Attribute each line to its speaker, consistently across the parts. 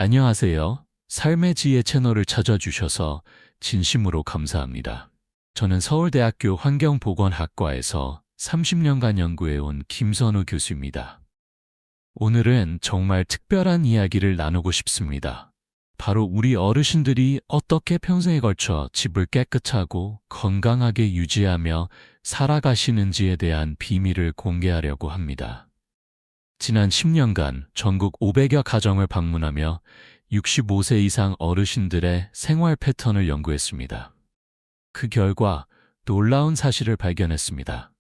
Speaker 1: 안녕하세요. 삶의 지혜 채널을 찾아주셔서 진심으로 감사합니다. 저는 서울대학교 환경보건학과에서 30년간 연구해온 김선우 교수입니다. 오늘은 정말 특별한 이야기를 나누고 싶습니다. 바로 우리 어르신들이 어떻게 평생에 걸쳐 집을 깨끗하고 건강하게 유지하며 살아가시는지에 대한 비밀을 공개하려고 합니다. 지난 10년간 전국 500여 가정을 방문하며 65세 이상 어르신들의 생활 패턴을 연구했습니다. 그 결과 놀라운 사실을 발견했습니다.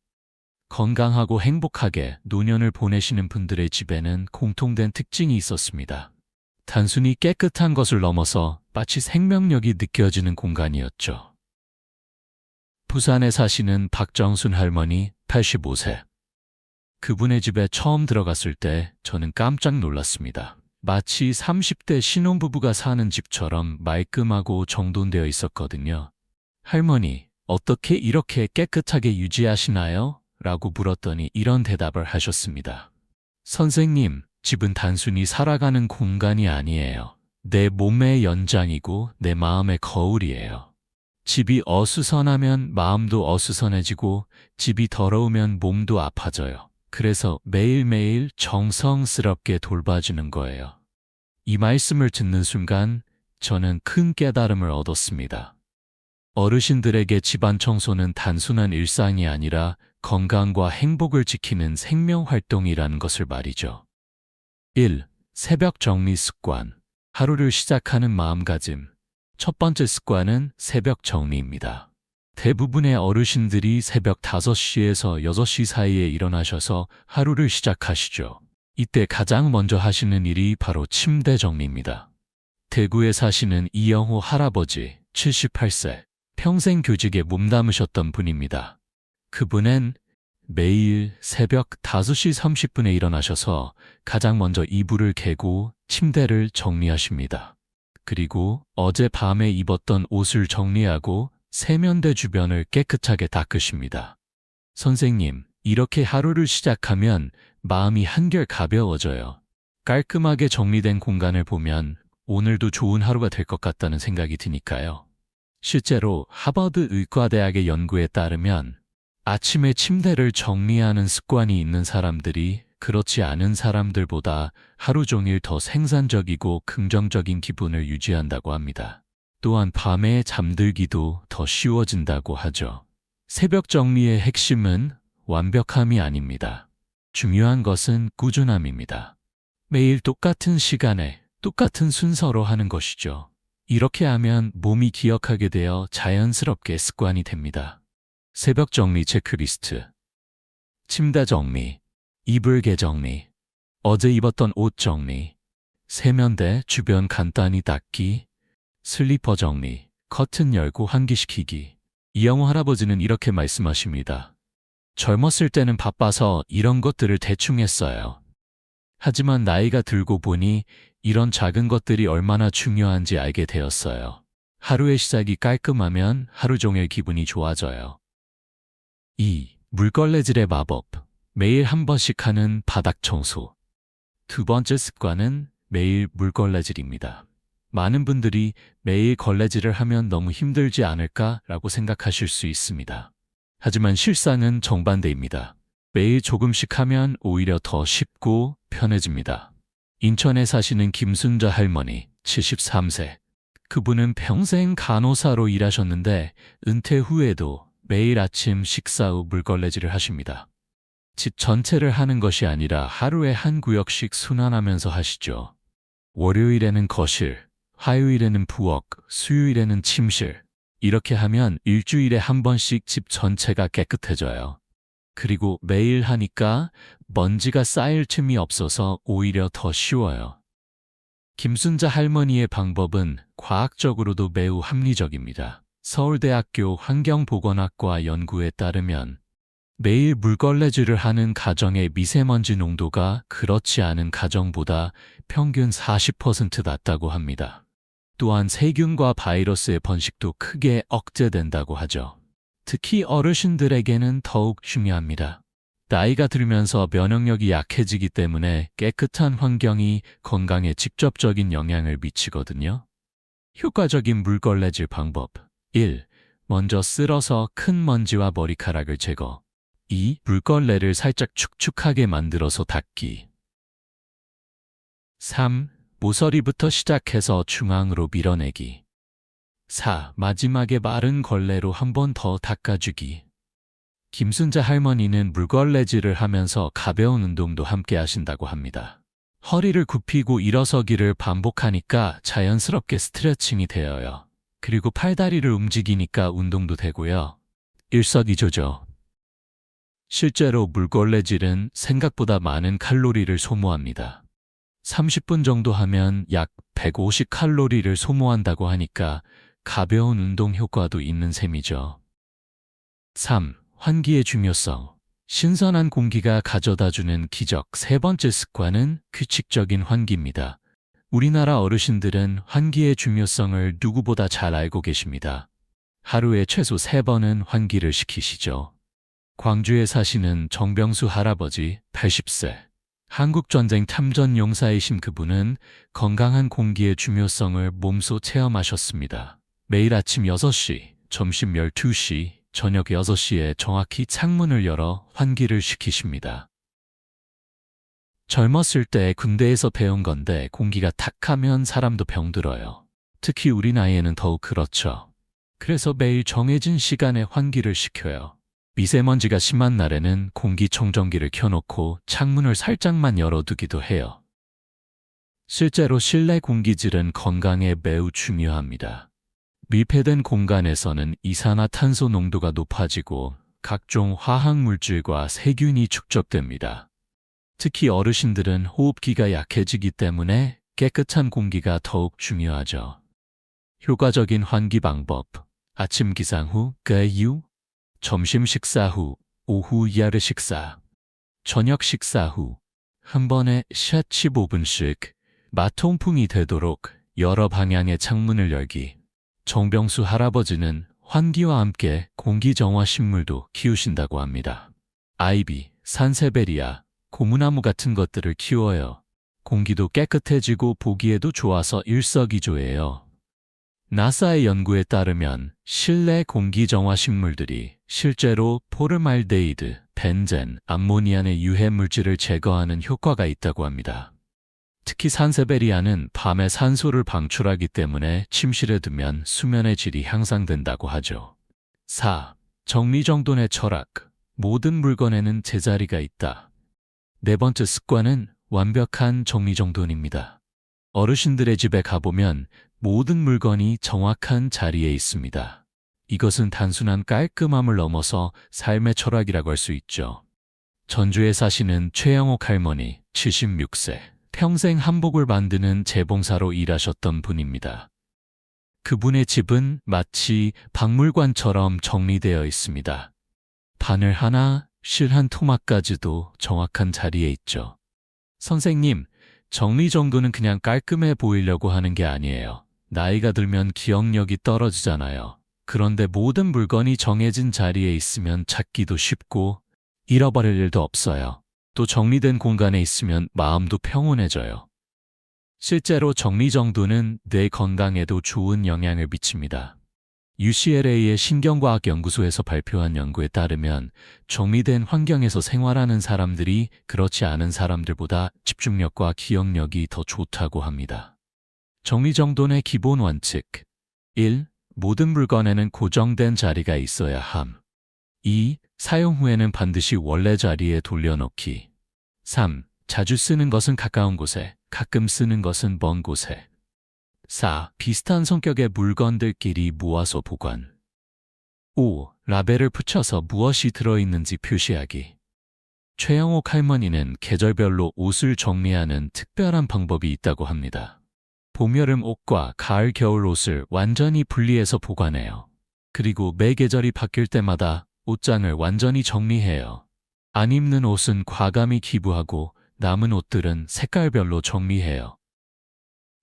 Speaker 1: 건강하고 행복하게 노년을 보내시는 분들의 집에는 공통된 특징이 있었습니다. 단순히 깨끗한 것을 넘어서 마치 생명력이 느껴지는 공간이었죠. 부산에 사시는 박정순 할머니 85세. 그분의 집에 처음 들어갔을 때 저는 깜짝 놀랐습니다. 마치 30대 신혼부부가 사는 집처럼 말끔하고 정돈되어 있었거든요. 할머니, 어떻게 이렇게 깨끗하게 유지하시나요? 라고 물었더니 이런 대답을 하셨습니다. 선생님, 집은 단순히 살아가는 공간이 아니에요. 내 몸의 연장이고 내 마음의 거울이에요. 집이 어수선하면 마음도 어수선해지고 집이 더러우면 몸도 아파져요. 그래서 매일매일 정성스럽게 돌봐주는 거예요. 이 말씀을 듣는 순간 저는 큰 깨달음을 얻었습니다. 어르신들에게 집안 청소는 단순한 일상이 아니라 건강과 행복을 지키는 생명활동이라는 것을 말이죠. 1. 새벽 정리 습관. 하루를 시작하는 마음가짐. 첫 번째 습관은 새벽 정리입니다. 대부분의 어르신들이 새벽 5시에서 6시 사이에 일어나셔서 하루를 시작하시죠. 이때 가장 먼저 하시는 일이 바로 침대 정리입니다. 대구에 사시는 이영호 할아버지 78세, 평생 교직에 몸담으셨던 분입니다. 그분은 매일 새벽 5시 30분에 일어나셔서 가장 먼저 이불을 개고 침대를 정리하십니다. 그리고 어젯밤에 입었던 옷을 정리하고 세면대 주변을 깨끗하게 닦으십니다. 선생님, 이렇게 하루를 시작하면 마음이 한결 가벼워져요. 깔끔하게 정리된 공간을 보면 오늘도 좋은 하루가 될 것 같다는 생각이 드니까요. 실제로 하버드 의과대학의 연구에 따르면 아침에 침대를 정리하는 습관이 있는 사람들이 그렇지 않은 사람들보다 하루 종일 더 생산적이고 긍정적인 기분을 유지한다고 합니다. 또한 밤에 잠들기도 더 쉬워진다고 하죠. 새벽 정리의 핵심은 완벽함이 아닙니다. 중요한 것은 꾸준함입니다. 매일 똑같은 시간에 똑같은 순서로 하는 것이죠. 이렇게 하면 몸이 기억하게 되어 자연스럽게 습관이 됩니다. 새벽 정리 체크리스트. 침대 정리, 이불 개정리, 어제 입었던 옷 정리, 세면대 주변 간단히 닦기, 슬리퍼 정리, 커튼 열고 환기시키기. 이영호 할아버지는 이렇게 말씀하십니다. 젊었을 때는 바빠서 이런 것들을 대충 했어요. 하지만 나이가 들고 보니 이런 작은 것들이 얼마나 중요한지 알게 되었어요. 하루의 시작이 깔끔하면 하루 종일 기분이 좋아져요. 2. 물걸레질의 마법. 매일 한 번씩 하는 바닥 청소. 두 번째 습관은 매일 물걸레질입니다. 많은 분들이 매일 걸레질을 하면 너무 힘들지 않을까라고 생각하실 수 있습니다. 하지만 실상은 정반대입니다. 매일 조금씩 하면 오히려 더 쉽고 편해집니다. 인천에 사시는 김순자 할머니 73세. 그분은 평생 간호사로 일하셨는데 은퇴 후에도 매일 아침 식사 후 물걸레질을 하십니다. 집 전체를 하는 것이 아니라 하루에 한 구역씩 순환하면서 하시죠. 월요일에는 거실, 화요일에는 부엌, 수요일에는 침실. 이렇게 하면 일주일에 한 번씩 집 전체가 깨끗해져요. 그리고 매일 하니까 먼지가 쌓일 틈이 없어서 오히려 더 쉬워요. 김순자 할머니의 방법은 과학적으로도 매우 합리적입니다. 서울대학교 환경보건학과 연구에 따르면 매일 물걸레질을 하는 가정의 미세먼지 농도가 그렇지 않은 가정보다 평균 40% 낮다고 합니다. 또한 세균과 바이러스의 번식도 크게 억제된다고 하죠. 특히 어르신들에게는 더욱 중요합니다. 나이가 들면서 면역력이 약해지기 때문에 깨끗한 환경이 건강에 직접적인 영향을 미치거든요. 효과적인 물걸레질 방법 1. 먼저 쓸어서 큰 먼지와 머리카락을 제거. 2. 물걸레를 살짝 축축하게 만들어서 닦기. 3. 모서리부터 시작해서 중앙으로 밀어내기. 4. 마지막에 마른 걸레로 한 번 더 닦아주기. 김순자 할머니는 물걸레질을 하면서 가벼운 운동도 함께 하신다고 합니다. 허리를 굽히고 일어서기를 반복하니까 자연스럽게 스트레칭이 되어요. 그리고 팔다리를 움직이니까 운동도 되고요. 일석이조죠. 실제로 물걸레질은 생각보다 많은 칼로리를 소모합니다. 30분 정도 하면 약 150칼로리를 소모한다고 하니까 가벼운 운동 효과도 있는 셈이죠. 3. 환기의 중요성. 신선한 공기가 가져다주는 기적 세 번째 습관은 규칙적인 환기입니다. 우리나라 어르신들은 환기의 중요성을 누구보다 잘 알고 계십니다. 하루에 최소 3번은 환기를 시키시죠. 광주에 사시는 정병수 할아버지 80세. 한국전쟁 참전 용사이신 그분은 건강한 공기의 중요성을 몸소 체험하셨습니다. 매일 아침 6시, 점심 12시, 저녁 6시에 정확히 창문을 열어 환기를 시키십니다. 젊었을 때 군대에서 배운 건데 공기가 탁하면 사람도 병들어요. 특히 우리 나이에는 더욱 그렇죠. 그래서 매일 정해진 시간에 환기를 시켜요. 미세먼지가 심한 날에는 공기청정기를 켜놓고 창문을 살짝만 열어두기도 해요. 실제로 실내 공기질은 건강에 매우 중요합니다. 밀폐된 공간에서는 이산화탄소 농도가 높아지고 각종 화학물질과 세균이 축적됩니다. 특히 어르신들은 호흡기가 약해지기 때문에 깨끗한 공기가 더욱 중요하죠. 효과적인 환기 방법. 아침 기상 후, 개유, 점심 식사 후, 오후 야르 식사, 저녁 식사 후, 한 번에 샷 15분씩 마통풍이 되도록 여러 방향의 창문을 열기. 정병수 할아버지는 환기와 함께 공기정화 식물도 키우신다고 합니다. 아이비, 산세베리아, 고무나무 같은 것들을 키워요. 공기도 깨끗해지고 보기에도 좋아서 일석이조예요. 나사의 연구에 따르면 실내 공기정화 식물들이 실제로 포르말데이드, 벤젠, 암모니아의 유해 물질을 제거하는 효과가 있다고 합니다. 특히 산세베리아는 밤에 산소를 방출하기 때문에 침실에 두면 수면의 질이 향상된다고 하죠. 4. 정리정돈의 철학. 모든 물건에는 제자리가 있다. 네 번째 습관은 완벽한 정리정돈입니다. 어르신들의 집에 가보면 모든 물건이 정확한 자리에 있습니다. 이것은 단순한 깔끔함을 넘어서 삶의 철학이라고 할 수 있죠. 전주에 사시는 최영옥 할머니 76세. 평생 한복을 만드는 재봉사로 일하셨던 분입니다. 그분의 집은 마치 박물관처럼 정리되어 있습니다. 바늘 하나, 실 한 토막까지도 정확한 자리에 있죠. 선생님, 정리정돈은 그냥 깔끔해 보이려고 하는 게 아니에요. 나이가 들면 기억력이 떨어지잖아요. 그런데 모든 물건이 정해진 자리에 있으면 찾기도 쉽고 잃어버릴 일도 없어요. 또 정리된 공간에 있으면 마음도 평온해져요. 실제로 정리정돈은 뇌 건강에도 좋은 영향을 미칩니다. UCLA의 신경과학연구소에서 발표한 연구에 따르면 정리된 환경에서 생활하는 사람들이 그렇지 않은 사람들보다 집중력과 기억력이 더 좋다고 합니다. 정리정돈의 기본 원칙. 1. 모든 물건에는 고정된 자리가 있어야 함. 2. 사용 후에는 반드시 원래 자리에 돌려놓기. 3. 자주 쓰는 것은 가까운 곳에, 가끔 쓰는 것은 먼 곳에. 4. 비슷한 성격의 물건들끼리 모아서 보관. 5. 라벨을 붙여서 무엇이 들어있는지 표시하기. 최영옥 할머니는 계절별로 옷을 정리하는 특별한 방법이 있다고 합니다. 봄, 여름 옷과 가을, 겨울 옷을 완전히 분리해서 보관해요. 그리고 매 계절이 바뀔 때마다 옷장을 완전히 정리해요. 안 입는 옷은 과감히 기부하고 남은 옷들은 색깔별로 정리해요.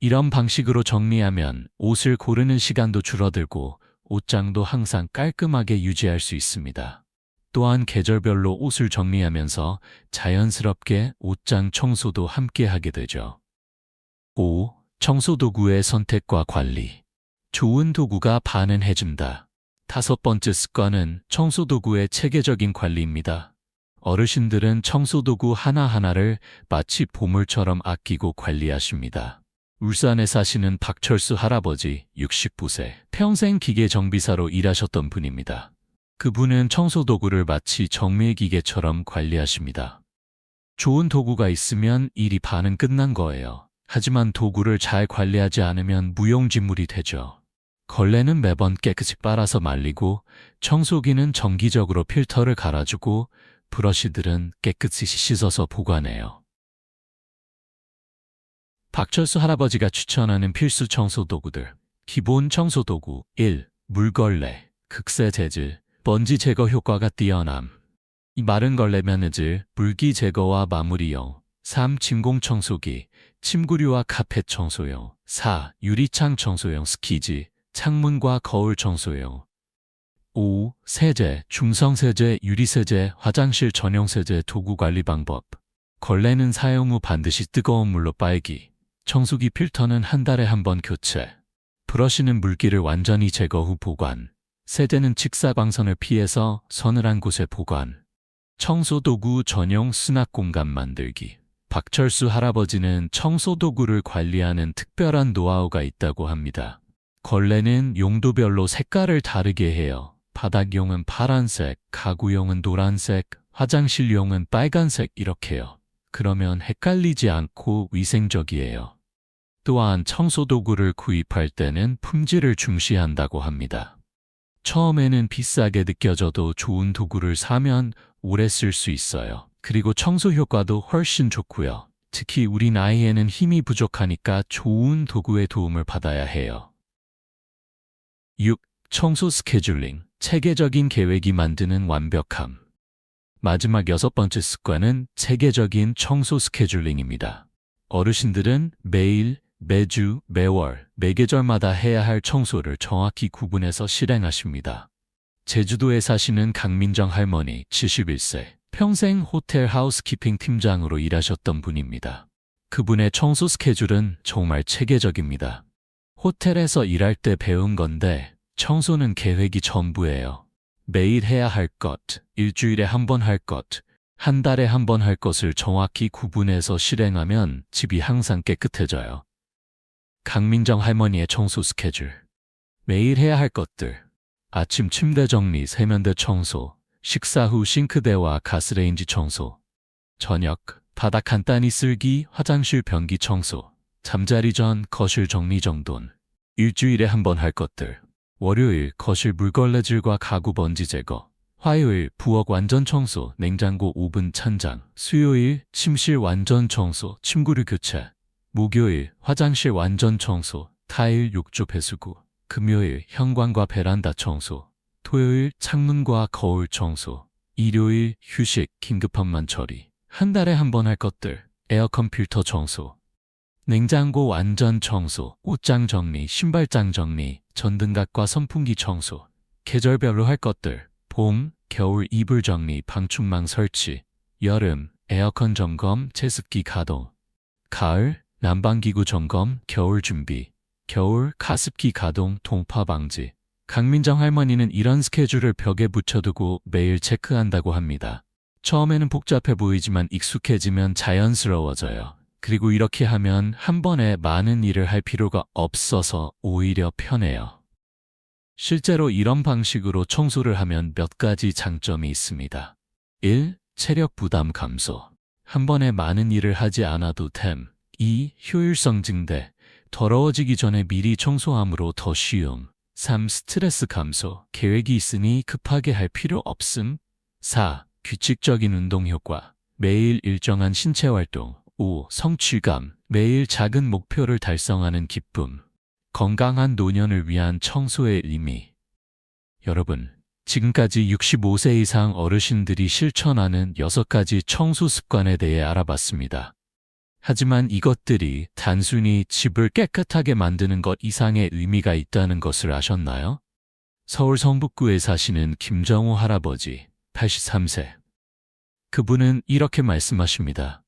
Speaker 1: 이런 방식으로 정리하면 옷을 고르는 시간도 줄어들고 옷장도 항상 깔끔하게 유지할 수 있습니다. 또한 계절별로 옷을 정리하면서 자연스럽게 옷장 청소도 함께 하게 되죠. 5. 청소도구의 선택과 관리. 좋은 도구가 반은 해준다. 5번째 습관은 청소도구의 체계적인 관리입니다. 어르신들은 청소도구 하나하나를 마치 보물처럼 아끼고 관리하십니다. 울산에 사시는 박철수 할아버지 69세, 평생 기계 정비사로 일하셨던 분입니다. 그분은 청소도구를 마치 정밀기계처럼 관리하십니다. 좋은 도구가 있으면 일이 반은 끝난 거예요. 하지만 도구를 잘 관리하지 않으면 무용지물이 되죠. 걸레는 매번 깨끗이 빨아서 말리고, 청소기는 정기적으로 필터를 갈아주고, 브러쉬들은 깨끗이 씻어서 보관해요. 박철수 할아버지가 추천하는 필수 청소도구들. 기본 청소도구 1. 물걸레, 극세 재질, 먼지 제거 효과가 뛰어남. 이 마른 걸레 면해질, 물기 제거와 마무리용. 3. 진공 청소기, 침구류와 카펫 청소용. 4. 유리창 청소용 스키지, 창문과 거울 청소용. 5. 세제, 중성세제, 유리세제, 화장실 전용 세제 도구 관리 방법. 걸레는 사용 후 반드시 뜨거운 물로 빨기. 청소기 필터는 한 달에 한 번 교체. 브러쉬는 물기를 완전히 제거 후 보관. 세제는 직사광선을 피해서 서늘한 곳에 보관. 청소도구 전용 수납 공간 만들기. 박철수 할아버지는 청소도구를 관리하는 특별한 노하우가 있다고 합니다. 걸레는 용도별로 색깔을 다르게 해요. 바닥용은 파란색, 가구용은 노란색, 화장실용은 빨간색 이렇게요. 그러면 헷갈리지 않고 위생적이에요. 또한 청소도구를 구입할 때는 품질을 중시한다고 합니다. 처음에는 비싸게 느껴져도 좋은 도구를 사면 오래 쓸 수 있어요. 그리고 청소 효과도 훨씬 좋고요. 특히 우리 나이에는 힘이 부족하니까 좋은 도구의 도움을 받아야 해요. 6. 청소 스케줄링, 체계적인 계획이 만드는 완벽함. 마지막 6번째 습관은 체계적인 청소 스케줄링입니다. 어르신들은 매일, 매주, 매월, 매계절마다 해야 할 청소를 정확히 구분해서 실행하십니다. 제주도에 사시는 강민정 할머니 71세, 평생 호텔 하우스키핑 팀장으로 일하셨던 분입니다. 그분의 청소 스케줄은 정말 체계적입니다. 호텔에서 일할 때 배운 건데 청소는 계획이 전부예요. 매일 해야 할 것, 일주일에 한 번 할 것, 한 달에 한 번 할 것을 정확히 구분해서 실행하면 집이 항상 깨끗해져요. 강민정 할머니의 청소 스케줄. 매일 해야 할 것들. 아침 침대 정리, 세면대 청소, 식사 후 싱크대와 가스레인지 청소. 저녁, 바닥 간단히 쓸기, 화장실 변기 청소. 잠자리 전 거실 정리정돈. 일주일에 한 번 할 것들. 월요일, 거실 물걸레질과 가구 먼지 제거. 화요일, 부엌 완전 청소, 냉장고 오븐 찬장. 수요일, 침실 완전 청소, 침구류 교체. 목요일, 화장실 완전 청소, 타일 욕조 배수구. 금요일, 현관과 베란다 청소. 토요일, 창문과 거울 청소. 일요일, 휴식, 긴급한만 처리. 한 달에 한 번 할 것들. 에어컨 필터 청소. 냉장고 완전 청소, 옷장 정리, 신발장 정리, 전등각과 선풍기 청소. 계절별로 할 것들. 봄, 겨울 이불 정리, 방충망 설치. 여름, 에어컨 점검, 제습기 가동. 가을, 난방기구 점검, 겨울 준비. 겨울, 가습기 가동, 동파 방지. 강민정 할머니는 이런 스케줄을 벽에 붙여두고 매일 체크한다고 합니다. 처음에는 복잡해 보이지만 익숙해지면 자연스러워져요. 그리고 이렇게 하면 한 번에 많은 일을 할 필요가 없어서 오히려 편해요. 실제로 이런 방식으로 청소를 하면 몇 가지 장점이 있습니다. 1. 체력 부담 감소. 한 번에 많은 일을 하지 않아도 됨. 2. 효율성 증대. 더러워지기 전에 미리 청소함으로 더 쉬움. 3. 스트레스 감소. 계획이 있으니 급하게 할 필요 없음. 4. 규칙적인 운동 효과. 매일 일정한 신체 활동. 5. 성취감. 매일 작은 목표를 달성하는 기쁨. 건강한 노년을 위한 청소의 의미. 여러분, 지금까지 65세 이상 어르신들이 실천하는 6가지 청소 습관에 대해 알아봤습니다. 하지만 이것들이 단순히 집을 깨끗하게 만드는 것 이상의 의미가 있다는 것을 아셨나요? 서울 성북구에 사시는 김정호 할아버지, 83세. 그분은 이렇게 말씀하십니다.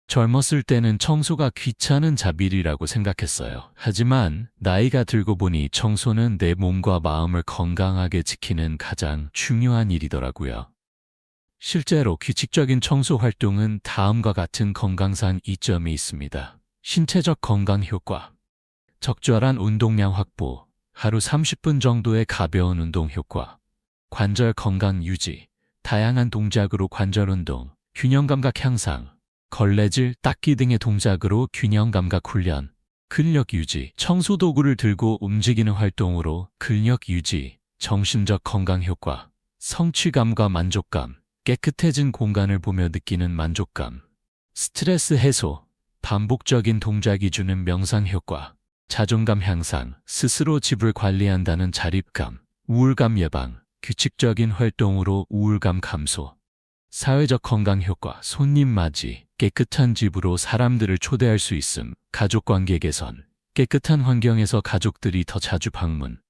Speaker 1: 젊었을 때는 청소가 귀찮은 잡일이라고 생각했어요. 하지만 나이가 들고 보니 청소는 내 몸과 마음을 건강하게 지키는 가장 중요한 일이더라고요. 실제로 규칙적인 청소 활동은 다음과 같은 건강상 이점이 있습니다. 신체적 건강 효과, 적절한 운동량 확보, 하루 30분 정도의 가벼운 운동 효과, 관절 건강 유지, 다양한 동작으로 관절 운동, 균형 감각 향상, 걸레질, 닦기 등의 동작으로 균형 감각 훈련, 근력 유지, 청소 도구를 들고 움직이는 활동으로 근력 유지, 정신적 건강 효과, 성취감과 만족감, 깨끗해진 공간을 보며 느끼는 만족감, 스트레스 해소, 반복적인 동작이 주는 명상 효과, 자존감 향상, 스스로 집을 관리한다는 자립감, 우울감 예방, 규칙적인 활동으로 우울감 감소, 사회적 건강 효과, 손님 맞이, 깨끗한 집으로 사람들을 초대할 수 있음, 가족관계 개선, 깨끗한 환경에서 가족들이 더 자주 방문,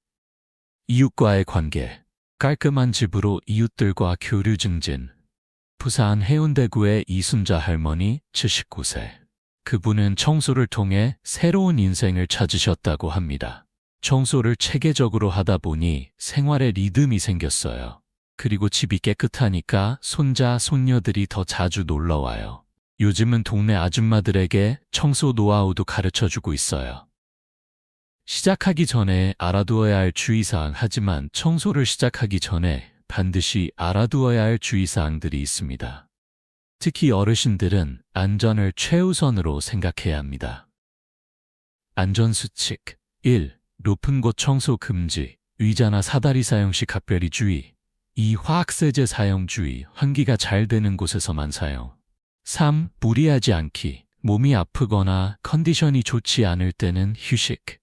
Speaker 1: 이웃과의 관계, 깔끔한 집으로 이웃들과 교류 증진. 부산 해운대구의 이순자 할머니 79세. 그분은 청소를 통해 새로운 인생을 찾으셨다고 합니다. 청소를 체계적으로 하다 보니 생활에 리듬이 생겼어요. 그리고 집이 깨끗하니까 손자, 손녀들이 더 자주 놀러와요. 요즘은 동네 아줌마들에게 청소 노하우도 가르쳐주고 있어요. 시작하기 전에 알아두어야 할 주의사항. 하지만 청소를 시작하기 전에 반드시 알아두어야 할 주의사항들이 있습니다. 특히 어르신들은 안전을 최우선으로 생각해야 합니다. 안전수칙 1. 높은 곳 청소 금지, 의자나 사다리 사용 시 각별히 주의. 2. 화학세제 사용 주의, 환기가 잘 되는 곳에서만 사용. 3. 무리하지 않기, 몸이 아프거나 컨디션이 좋지 않을 때는 휴식.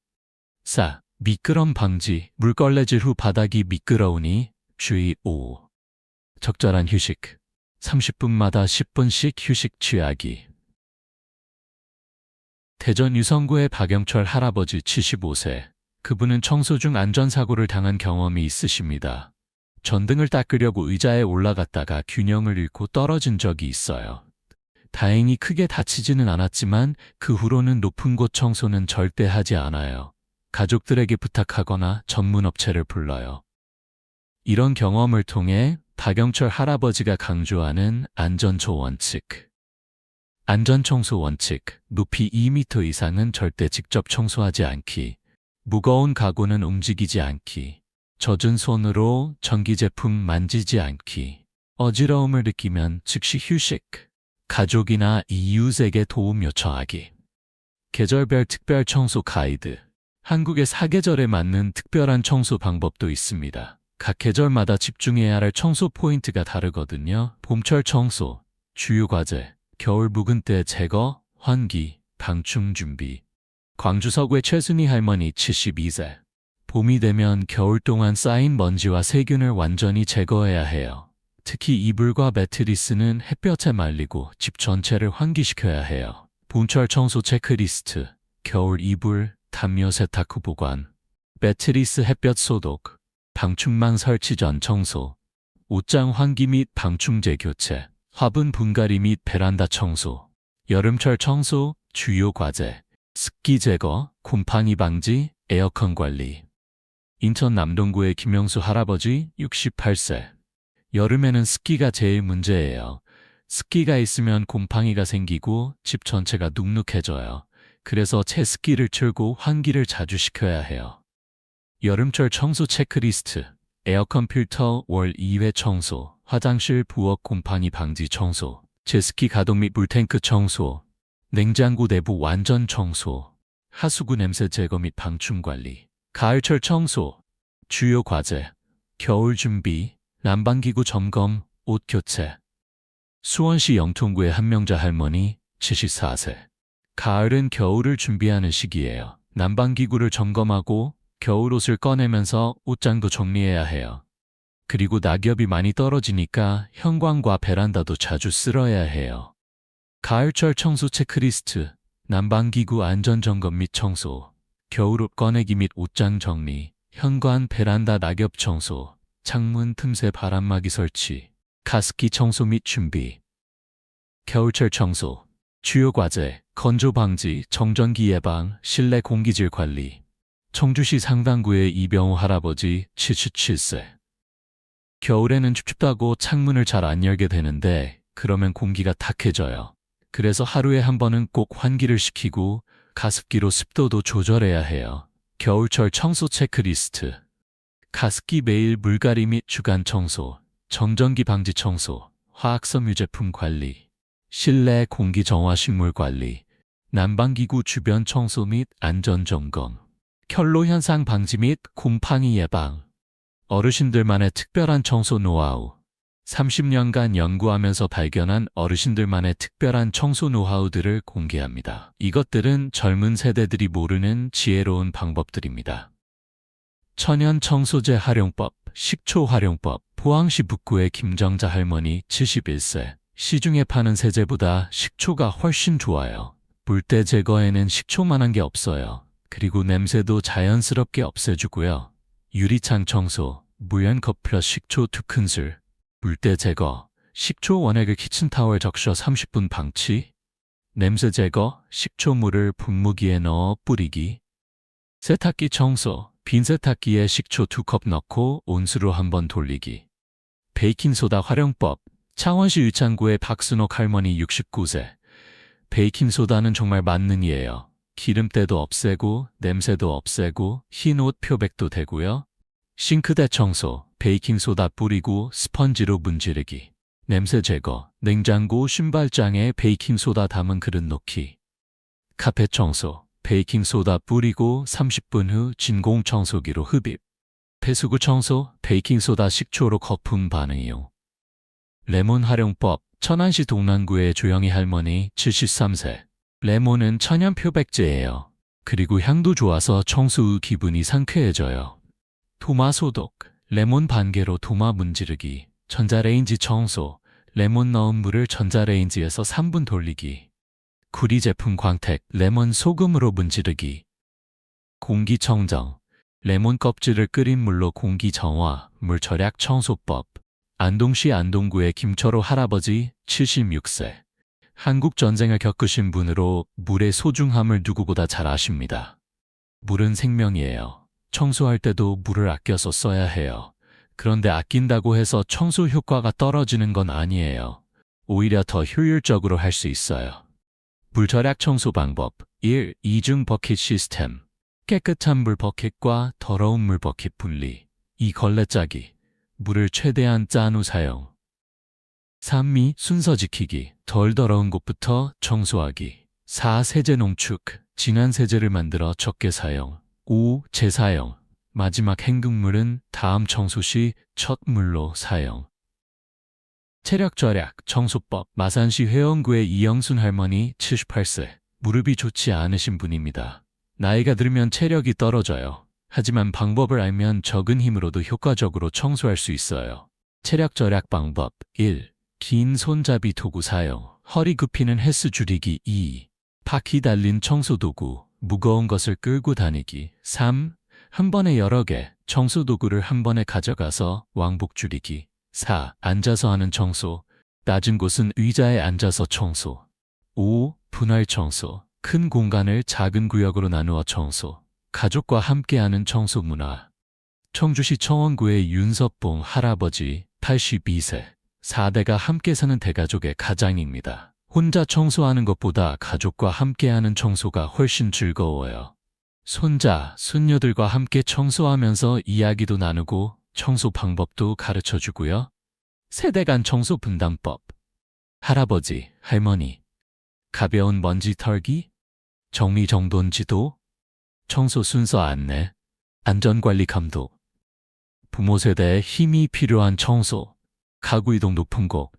Speaker 1: 4. 미끄럼 방지, 물걸레질 후 바닥이 미끄러우니 주의. 5. 적절한 휴식, 30분마다 10분씩 휴식 취하기. 대전 유성구의 박영철 할아버지 75세. 그분은 청소 중 안전사고를 당한 경험이 있으십니다. 전등을 닦으려고 의자에 올라갔다가 균형을 잃고 떨어진 적이 있어요. 다행히 크게 다치지는 않았지만 그 후로는 높은 곳 청소는 절대 하지 않아요. 가족들에게 부탁하거나 전문업체를 불러요. 이런 경험을 통해 박영철 할아버지가 강조하는 안전초 원칙. 안전청소 원칙, 높이 2m 이상은 절대 직접 청소하지 않기, 무거운 가구는 움직이지 않기, 젖은 손으로 전기제품 만지지 않기, 어지러움을 느끼면 즉시 휴식, 가족이나 이웃에게 도움 요청하기. 계절별 특별 청소 가이드. 한국의 사계절에 맞는 특별한 청소 방법도 있습니다. 각 계절마다 집중해야 할 청소 포인트가 다르거든요. 봄철 청소, 주요 과제, 겨울 묵은 때 제거, 환기, 방충 준비. 광주 서구의 최순희 할머니 72세. 봄이 되면 겨울 동안 쌓인 먼지와 세균을 완전히 제거해야 해요. 특히 이불과 매트리스는 햇볕에 말리고 집 전체를 환기시켜야 해요. 봄철 청소 체크리스트, 겨울 이불, 담요 세탁 후 보관, 매트리스 햇볕 소독, 방충망 설치 전 청소, 옷장 환기 및 방충제 교체, 화분 분갈이 및 베란다 청소, 여름철 청소, 주요 과제, 습기 제거, 곰팡이 방지, 에어컨 관리. 인천 남동구의 김영수 할아버지 68세. 여름에는 습기가 제일 문제예요. 습기가 있으면 곰팡이가 생기고 집 전체가 눅눅해져요. 그래서 채습기를 틀고 환기를 자주 시켜야 해요. 여름철 청소 체크리스트. 에어컨 필터 월 2회 청소, 화장실 부엌 곰팡이 방지 청소, 제습기 가동 및 물탱크 청소, 냉장고 내부 완전 청소, 하수구 냄새 제거 및 방충 관리. 가을철 청소, 주요 과제, 겨울 준비, 난방기구 점검, 옷 교체. 수원시 영통구의 한명자 할머니 74세. 가을은 겨울을 준비하는 시기예요. 난방기구를 점검하고 겨울옷을 꺼내면서 옷장도 정리해야 해요. 그리고 낙엽이 많이 떨어지니까 현관과 베란다도 자주 쓸어야 해요. 가을철 청소 체크리스트, 난방기구 안전점검 및 청소, 겨울옷 꺼내기 및 옷장 정리, 현관 베란다 낙엽 청소, 창문 틈새 바람막이 설치, 가습기 청소 및 준비. 겨울철 청소. 주요 과제, 건조 방지, 정전기 예방, 실내 공기질 관리. 청주시 상당구의 이병호 할아버지 77세. 겨울에는 춥다고 창문을 잘 안 열게 되는데 그러면 공기가 탁해져요. 그래서 하루에 한 번은 꼭 환기를 시키고 가습기로 습도도 조절해야 해요. 겨울철 청소 체크리스트. 가습기 매일 물갈이 및 주간 청소, 정전기 방지 청소, 화학섬 유제품 관리, 실내 공기 정화 식물 관리, 난방기구 주변 청소 및 안전 점검, 결로 현상 방지 및 곰팡이 예방. 어르신들만의 특별한 청소 노하우. 30년간 연구하면서 발견한 어르신들만의 특별한 청소 노하우들을 공개합니다. 이것들은 젊은 세대들이 모르는 지혜로운 방법들입니다. 천연 청소제 활용법, 식초 활용법. 포항시 북구의 김정자 할머니 71세. 시중에 파는 세제보다 식초가 훨씬 좋아요. 물때 제거에는 식초만한 게 없어요. 그리고 냄새도 자연스럽게 없애주고요. 유리창 청소, 무연컵 플러스 식초 2큰술. 물때 제거, 식초 원액을 키친타월 적셔 30분 방치. 냄새 제거, 식초물을 분무기에 넣어 뿌리기. 세탁기 청소, 빈 세탁기에 식초 2컵 넣고 온수로 한번 돌리기. 베이킹소다 활용법. 창원시 의창구의 박순옥 할머니 69세. 베이킹소다는 정말 만능이에요. 기름때도 없애고 냄새도 없애고 흰 옷 표백도 되고요. 싱크대 청소, 베이킹소다 뿌리고 스펀지로 문지르기. 냄새 제거, 냉장고 신발장에 베이킹소다 담은 그릇 놓기. 카펫 청소, 베이킹소다 뿌리고 30분 후 진공 청소기로 흡입. 배수구 청소, 베이킹소다 식초로 거품 반응이요. 레몬 활용법. 천안시 동남구의 조영희 할머니 73세. 레몬은 천연 표백제예요. 그리고 향도 좋아서 청소 후 기분이 상쾌해져요. 도마 소독. 레몬 반 개로 도마 문지르기. 전자레인지 청소. 레몬 넣은 물을 전자레인지에서 3분 돌리기. 구리 제품 광택. 레몬 소금으로 문지르기. 공기청정. 레몬 껍질을 끓인 물로 공기 정화, 물 절약 청소법. 안동시 안동구의 김철호 할아버지 76세. 한국 전쟁을 겪으신 분으로 물의 소중함을 누구보다 잘 아십니다. 물은 생명이에요. 청소할 때도 물을 아껴서 써야 해요. 그런데 아낀다고 해서 청소 효과가 떨어지는 건 아니에요. 오히려 더 효율적으로 할 수 있어요. 물 절약 청소 방법. 1. 이중 버킷 시스템. 깨끗한 물 버킷과 더러운 물 버킷 분리. 2. 걸레 짜기. 물을 최대한 짠 후 사용. 3. 순서 지키기. 덜 더러운 곳부터 청소하기. 4. 세제 농축. 진한 세제를 만들어 적게 사용. 5. 재사용. 마지막 행극물은 다음 청소 시 첫 물로 사용. 체력 절약 청소법. 마산시 회원구의 이영순 할머니 78세. 무릎이 좋지 않으신 분입니다. 나이가 들면 체력이 떨어져요. 하지만 방법을 알면 적은 힘으로도 효과적으로 청소할 수 있어요. 체력 절약 방법. 1. 긴 손잡이 도구 사용. 허리 굽히는 횟수 줄이기. 2. 바퀴 달린 청소도구. 무거운 것을 끌고 다니기. 3. 한 번에 여러 개. 청소도구를 한 번에 가져가서 왕복 줄이기. 4. 앉아서 하는 청소. 낮은 곳은 의자에 앉아서 청소. 5. 분할 청소. 큰 공간을 작은 구역으로 나누어 청소. 가족과 함께하는 청소 문화. 청주시 청원구의 윤석봉 할아버지 82세. 4대가 함께 사는 대가족의 가장입니다. 혼자 청소하는 것보다 가족과 함께하는 청소가 훨씬 즐거워요. 손자, 손녀들과 함께 청소하면서 이야기도 나누고 청소 방법도 가르쳐주고요. 세대 간 청소 분담법. 할아버지, 할머니. 가벼운 먼지 털기, 정리정돈 지도, 청소 순서 안내, 안전관리 감독. 부모 세대에 힘이 필요한 청소, 가구 이동 높은 곳,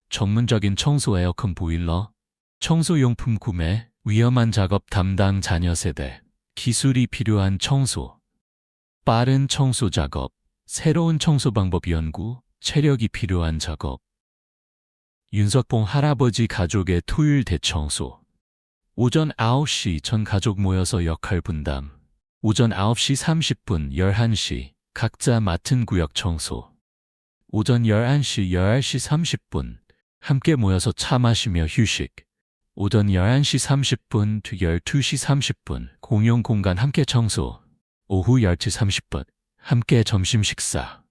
Speaker 1: 전문적인 청소 에어컨 보일러, 청소용품 구매, 위험한 작업 담당 자녀 세대, 기술이 필요한 청소, 빠른 청소 작업, 새로운 청소 방법 연구, 체력이 필요한 작업. 윤석봉 할아버지 가족의 토요일 대청소. 오전 9시 전 가족 모여서 역할 분담. 오전 9시 30분 11시 각자 맡은 구역 청소. 오전 11시, 11시 30분 함께 모여서 차 마시며 휴식. 오전 11시 30분, 12시 30분 공용 공간 함께 청소. 오후 10시 30분 함께 점심 식사.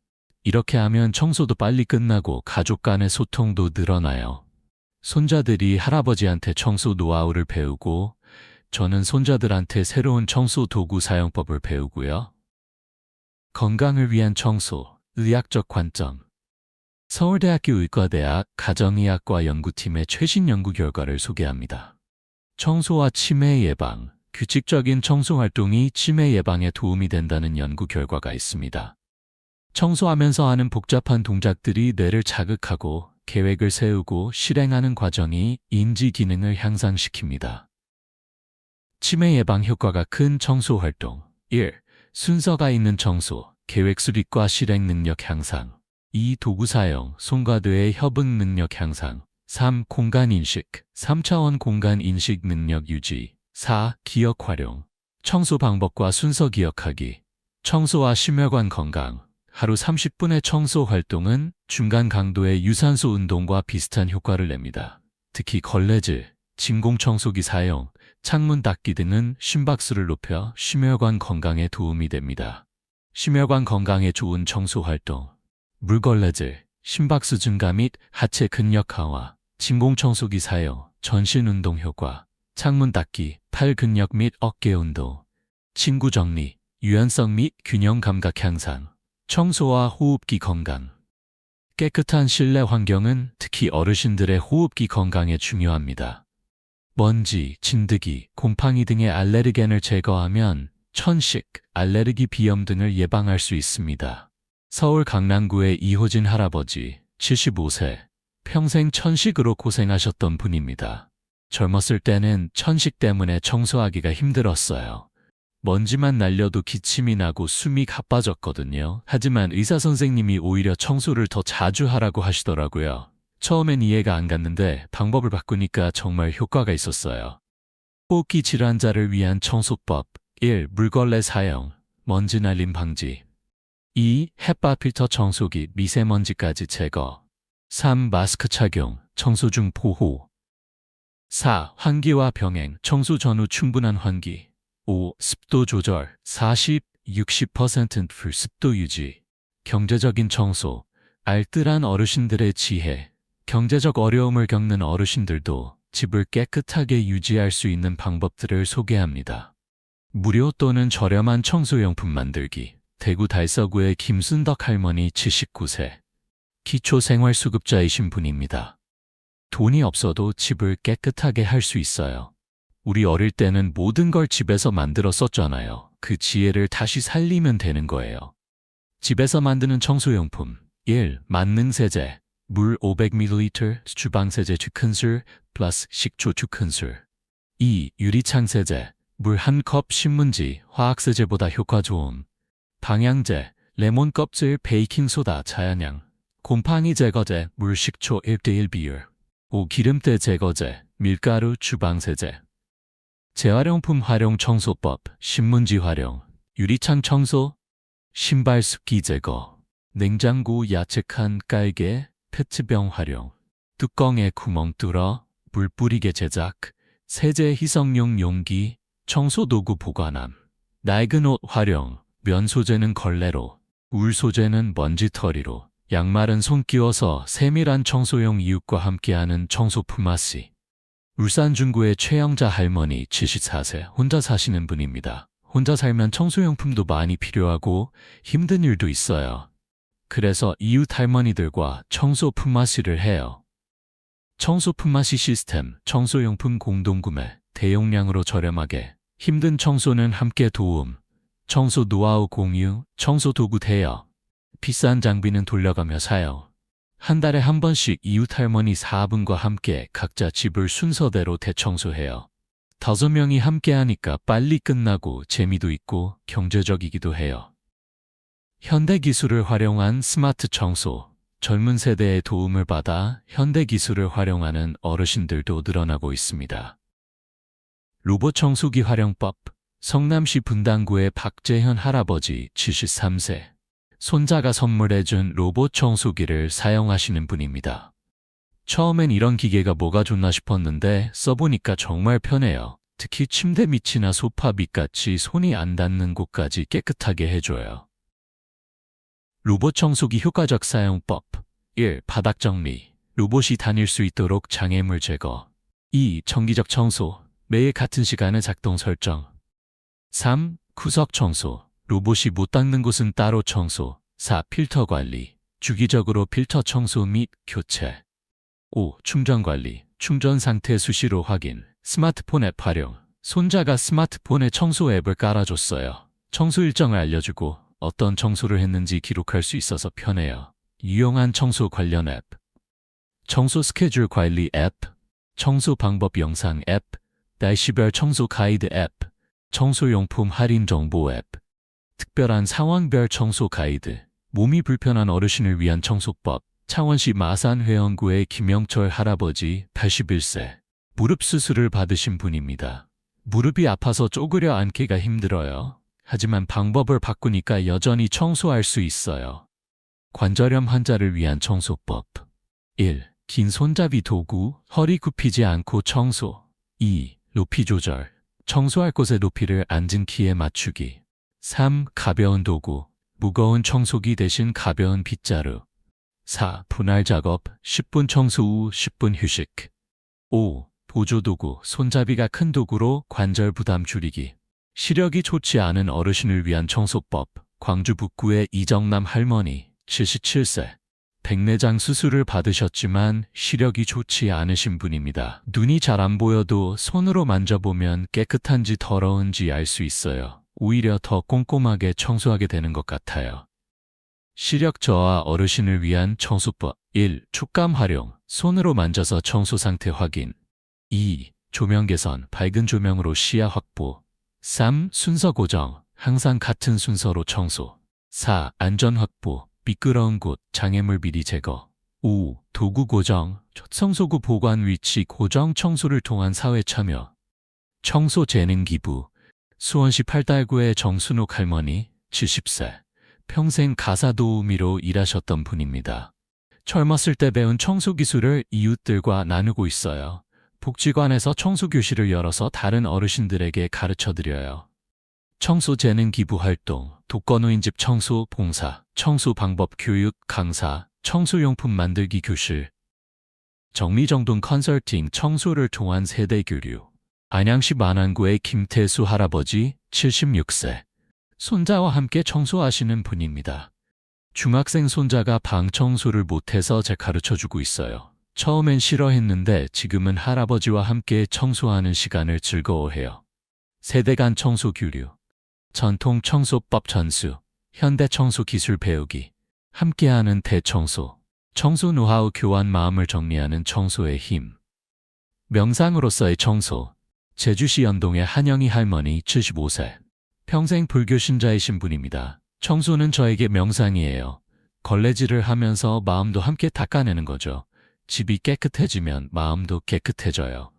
Speaker 1: 이렇게 하면 청소도 빨리 끝나고 가족 간의 소통도 늘어나요. 손자들이 할아버지한테 청소 노하우를 배우고 저는 손자들한테 새로운 청소 도구 사용법을 배우고요. 건강을 위한 청소, 의학적 관점. 서울대학교 의과대학 가정의학과 연구팀의 최신 연구 결과를 소개합니다. 청소와 치매 예방, 규칙적인 청소 활동이 치매 예방에 도움이 된다는 연구 결과가 있습니다. 청소하면서 하는 복잡한 동작들이 뇌를 자극하고 계획을 세우고 실행하는 과정이 인지 기능을 향상시킵니다. 치매 예방 효과가 큰 청소 활동. 1. 순서가 있는 청소, 계획 수립과 실행 능력 향상. 2. 도구 사용, 손과 뇌의 협응 능력 향상. 3. 공간 인식, 3차원 공간 인식 능력 유지. 4. 기억 활용, 청소 방법과 순서 기억하기. 청소와 심혈관 건강. 하루 30분의 청소 활동은 중간 강도의 유산소 운동과 비슷한 효과를 냅니다. 특히 걸레질, 진공청소기 사용, 창문 닦기 등은 심박수를 높여 심혈관 건강에 도움이 됩니다. 심혈관 건강에 좋은 청소 활동. 물걸레질, 심박수 증가 및 하체 근력 강화, 진공청소기 사용, 전신 운동 효과, 창문 닦기, 팔 근력 및 어깨 운동, 침구 정리, 유연성 및 균형 감각 향상, 청소와 호흡기 건강. 깨끗한 실내 환경은 특히 어르신들의 호흡기 건강에 중요합니다. 먼지, 진드기, 곰팡이 등의 알레르겐을 제거하면 천식, 알레르기 비염 등을 예방할 수 있습니다. 서울 강남구의 이호진 할아버지, 75세, 평생 천식으로 고생하셨던 분입니다. 젊었을 때는 천식 때문에 청소하기가 힘들었어요. 먼지만 날려도 기침이 나고 숨이 가빠졌거든요. 하지만 의사 선생님이 오히려 청소를 더 자주 하라고 하시더라고요. 처음엔 이해가 안 갔는데 방법을 바꾸니까 정말 효과가 있었어요. 호흡기 질환자를 위한 청소법. 1. 물걸레 사용, 먼지 날림 방지. 2. 햇바 필터 청소기, 미세먼지까지 제거. 3. 마스크 착용, 청소 중 보호. 4. 환기와 병행, 청소 전후 충분한 환기. 5. 습도 조절, 40, 60% 풀습도 유지. 경제적인 청소, 알뜰한 어르신들의 지혜. 경제적 어려움을 겪는 어르신들도 집을 깨끗하게 유지할 수 있는 방법들을 소개합니다. 무료 또는 저렴한 청소용품 만들기. 대구 달서구의 김순덕 할머니 79세. 기초생활수급자이신 분입니다. 돈이 없어도 집을 깨끗하게 할 수 있어요. 우리 어릴 때는 모든 걸 집에서 만들어 썼잖아요. 그 지혜를 다시 살리면 되는 거예요. 집에서 만드는 청소용품. 1. 만능세제, 물 500ml, 주방세제 2큰술, 플러스 식초 2큰술. 2. 유리창세제, 물 1컵, 신문지, 화학세제보다 효과 좋음. 방향제, 레몬 껍질, 베이킹소다, 자연향. 곰팡이 제거제, 물 식초 1:1 비율. 5. 기름때 제거제, 밀가루, 주방세제. 재활용품 활용 청소법, 신문지 활용, 유리창 청소, 신발 습기 제거, 냉장고 야채칸 깔개, 페트병 활용, 뚜껑에 구멍 뚫어 물 뿌리게 제작, 세제 희석용 용기, 청소도구 보관함, 낡은 옷 활용, 면 소재는 걸레로, 울 소재는 먼지털이로, 양말은 손 끼워서 세밀한 청소용 이웃과 함께하는 청소 품앗이. 울산 중구의 최영자 할머니 74세, 혼자 사시는 분입니다. 혼자 살면 청소용품도 많이 필요하고 힘든 일도 있어요. 그래서 이웃 할머니들과 청소 품앗이를 해요. 청소 품앗이 시스템, 청소용품 공동구매, 대용량으로 저렴하게, 힘든 청소는 함께 도움, 청소 노하우 공유, 청소 도구 대여, 비싼 장비는 돌려가며 사용. 한 달에 한 번씩 이웃 할머니 4분과 함께 각자 집을 순서대로 대청소해요. 5명이 함께 하니까 빨리 끝나고 재미도 있고 경제적이기도 해요. 현대 기술을 활용한 스마트 청소, 젊은 세대의 도움을 받아 현대 기술을 활용하는 어르신들도 늘어나고 있습니다. 로봇 청소기 활용법, 성남시 분당구의 박재현 할아버지 73세. 손자가 선물해준 로봇 청소기를 사용하시는 분입니다. 처음엔 이런 기계가 뭐가 좋나 싶었는데 써보니까 정말 편해요. 특히 침대 밑이나 소파 밑같이 손이 안 닿는 곳까지 깨끗하게 해줘요. 로봇 청소기 효과적 사용법 1. 바닥 정리. 로봇이 다닐 수 있도록 장애물 제거. 2. 정기적 청소. 매일 같은 시간에 작동 설정. 3. 구석 청소. 로봇이 못 닦는 곳은 따로 청소. 4. 필터 관리. 주기적으로 필터 청소 및 교체. 5. 충전 관리. 충전 상태 수시로 확인. 스마트폰 앱 활용. 손자가 스마트폰에 청소 앱을 깔아줬어요. 청소 일정을 알려주고 어떤 청소를 했는지 기록할 수 있어서 편해요. 유용한 청소 관련 앱. 청소 스케줄 관리 앱. 청소 방법 영상 앱. 날씨별 청소 가이드 앱. 청소용품 할인 정보 앱. 특별한 상황별 청소 가이드. 몸이 불편한 어르신을 위한 청소법. 창원시 마산회원구의 김영철 할아버지 81세. 무릎 수술을 받으신 분입니다. 무릎이 아파서 쪼그려 앉기가 힘들어요. 하지만 방법을 바꾸니까 여전히 청소할 수 있어요. 관절염 환자를 위한 청소법. 1. 긴 손잡이 도구, 허리 굽히지 않고 청소. 2. 높이 조절. 청소할 곳의 높이를 앉은 키에 맞추기. 3. 가벼운 도구, 무거운 청소기 대신 가벼운 빗자루. 4. 분할 작업, 10분 청소 후 10분 휴식. 5. 보조도구, 손잡이가 큰 도구로 관절 부담 줄이기. 시력이 좋지 않은 어르신을 위한 청소법. 광주 북구의 이정남 할머니, 77세. 백내장 수술을 받으셨지만 시력이 좋지 않으신 분입니다. 눈이 잘 안 보여도 손으로 만져보면 깨끗한지 더러운지 알 수 있어요. 오히려 더 꼼꼼하게 청소하게 되는 것 같아요. 시력 저하 어르신을 위한 청소법. 1. 촉감 활용, 손으로 만져서 청소 상태 확인. 2. 조명 개선, 밝은 조명으로 시야 확보. 3. 순서 고정, 항상 같은 순서로 청소. 4. 안전 확보, 미끄러운 곳, 장애물 미리 제거. 5. 도구 고정, 청소구 보관 위치 고정 청소를 통한 사회 참여. 청소 재능 기부. 수원시 팔달구의 정순옥 할머니, 70세. 평생 가사 도우미로 일하셨던 분입니다. 젊었을 때 배운 청소 기술을 이웃들과 나누고 있어요. 복지관에서 청소 교실을 열어서 다른 어르신들에게 가르쳐드려요. 청소 재능 기부 활동, 독거노인집 청소 봉사, 청소 방법 교육 강사, 청소용품 만들기 교실. 정리정돈 컨설팅 청소를 통한 세대 교류. 안양시 만안구의 김태수 할아버지 76세. 손자와 함께 청소하시는 분입니다. 중학생 손자가 방 청소를 못해서 제가 가르쳐주고 있어요. 처음엔 싫어했는데 지금은 할아버지와 함께 청소하는 시간을 즐거워해요. 세대 간 청소 교류. 전통 청소법 전수, 현대 청소 기술 배우기, 함께하는 대청소, 청소 노하우 교환 마음을 정리하는 청소의 힘. 명상으로서의 청소. 제주시 연동의 한영희 할머니 75세. 평생 불교 신자이신 분입니다. 청소는 저에게 명상이에요. 걸레질을 하면서 마음도 함께 닦아내는 거죠. 집이 깨끗해지면 마음도 깨끗해져요.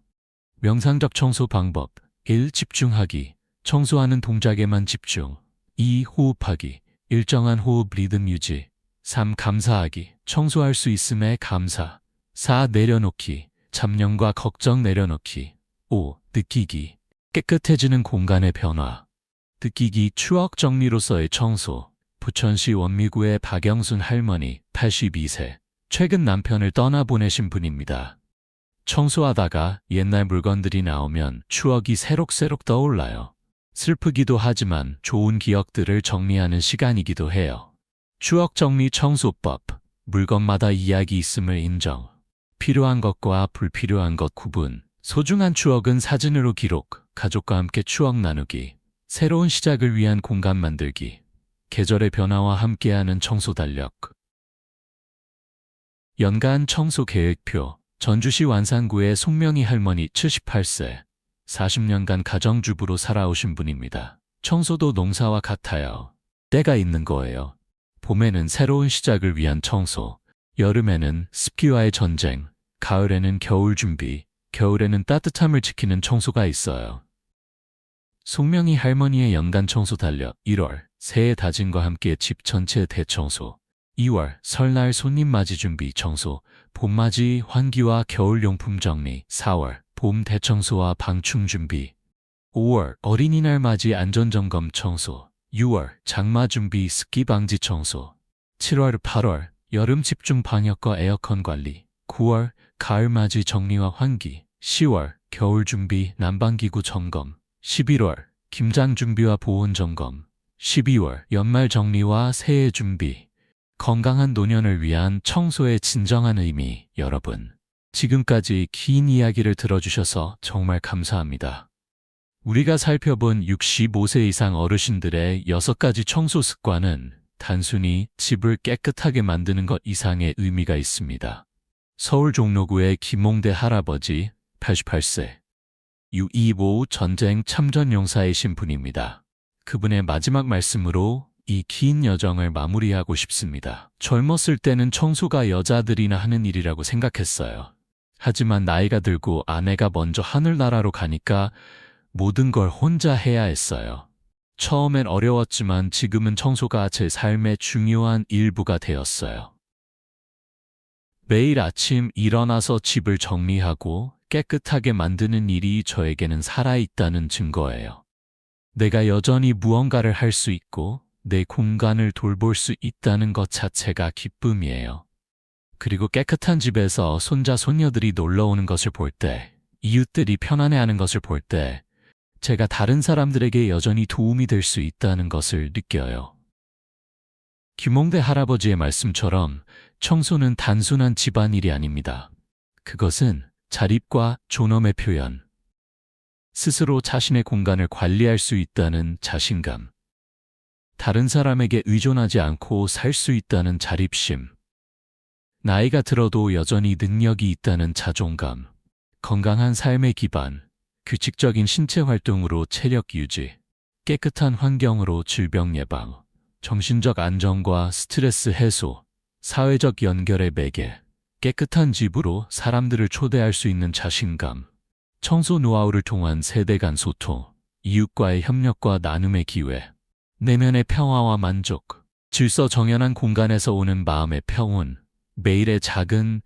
Speaker 1: 명상적 청소 방법. 1. 집중하기. 청소하는 동작에만 집중. 2. 호흡하기. 일정한 호흡 리듬 유지. 3. 감사하기. 청소할 수 있음에 감사. 4. 내려놓기. 잡념과 걱정 내려놓기. 5. 느끼기. 깨끗해지는 공간의 변화. 느끼기. 추억 정리로서의 청소. 부천시 원미구의 박영순 할머니 82세. 최근 남편을 떠나보내신 분입니다. 청소하다가 옛날 물건들이 나오면 추억이 새록새록 떠올라요. 슬프기도 하지만 좋은 기억들을 정리하는 시간이기도 해요. 추억 정리 청소법. 물건마다 이야기 있음을 인정. 필요한 것과 불필요한 것 구분. 소중한 추억은 사진으로 기록. 가족과 함께 추억 나누기. 새로운 시작을 위한 공간 만들기. 계절의 변화와 함께하는 청소 달력. 연간 청소 계획표. 전주시 완산구의 송명희 할머니 78세. 40년간 가정주부로 살아오신 분입니다. 청소도 농사와 같아요. 때가 있는 거예요. 봄에는 새로운 시작을 위한 청소, 여름에는 습기와의 전쟁, 가을에는 겨울 준비, 겨울에는 따뜻함을 지키는 청소가 있어요. 송명희 할머니의 연간 청소 달력 1월 새해 다짐과 함께 집 전체 대청소. 2월 설날 손님 맞이 준비 청소. 봄맞이 환기와 겨울용품 정리. 4월 봄 대청소와 방충 준비. 5월 어린이날 맞이 안전점검 청소. 6월 장마 준비 습기 방지 청소. 7월 8월 여름 집중 방역과 에어컨 관리. 9월 가을 맞이 정리와 환기. 10월 겨울 준비 난방기구 점검. 11월 김장 준비와 보온 점검. 12월 연말 정리와 새해 준비. 건강한 노년을 위한 청소의 진정한 의미. 여러분, 지금까지 긴 이야기를 들어주셔서 정말 감사합니다. 우리가 살펴본 65세 이상 어르신들의 6가지 청소 습관은 단순히 집을 깨끗하게 만드는 것 이상의 의미가 있습니다. 서울 종로구의 김몽대 할아버지 88세. 6.25 전쟁 참전 용사이신 분입니다. 그분의 마지막 말씀으로 이 긴 여정을 마무리하고 싶습니다. 젊었을 때는 청소가 여자들이나 하는 일이라고 생각했어요. 하지만 나이가 들고 아내가 먼저 하늘나라로 가니까 모든 걸 혼자 해야 했어요. 처음엔 어려웠지만 지금은 청소가 제 삶의 중요한 일부가 되었어요. 매일 아침 일어나서 집을 정리하고 깨끗하게 만드는 일이 저에게는 살아있다는 증거예요. 내가 여전히 무언가를 할 수 있고 내 공간을 돌볼 수 있다는 것 자체가 기쁨이에요. 그리고 깨끗한 집에서 손자, 손녀들이 놀러 오는 것을 볼 때, 이웃들이 편안해하는 것을 볼 때, 제가 다른 사람들에게 여전히 도움이 될 수 있다는 것을 느껴요. 김몽대 할아버지의 말씀처럼 청소는 단순한 집안일이 아닙니다. 그것은 자립과 존엄의 표현, 스스로 자신의 공간을 관리할 수 있다는 자신감, 다른 사람에게 의존하지 않고 살 수 있다는 자립심, 나이가 들어도 여전히 능력이 있다는 자존감, 건강한 삶의 기반, 규칙적인 신체 활동으로 체력 유지, 깨끗한 환경으로 질병 예방, 정신적 안정과 스트레스 해소, 사회적 연결의 매개, 깨끗한 집으로 사람들을 초대할 수 있는 자신감, 청소 노하우를 통한 세대 간 소통, 이웃과의 협력과 나눔의 기회, 내면의 평화와 만족, 질서 정연한 공간에서 오는 마음의 평온, 매일의 작은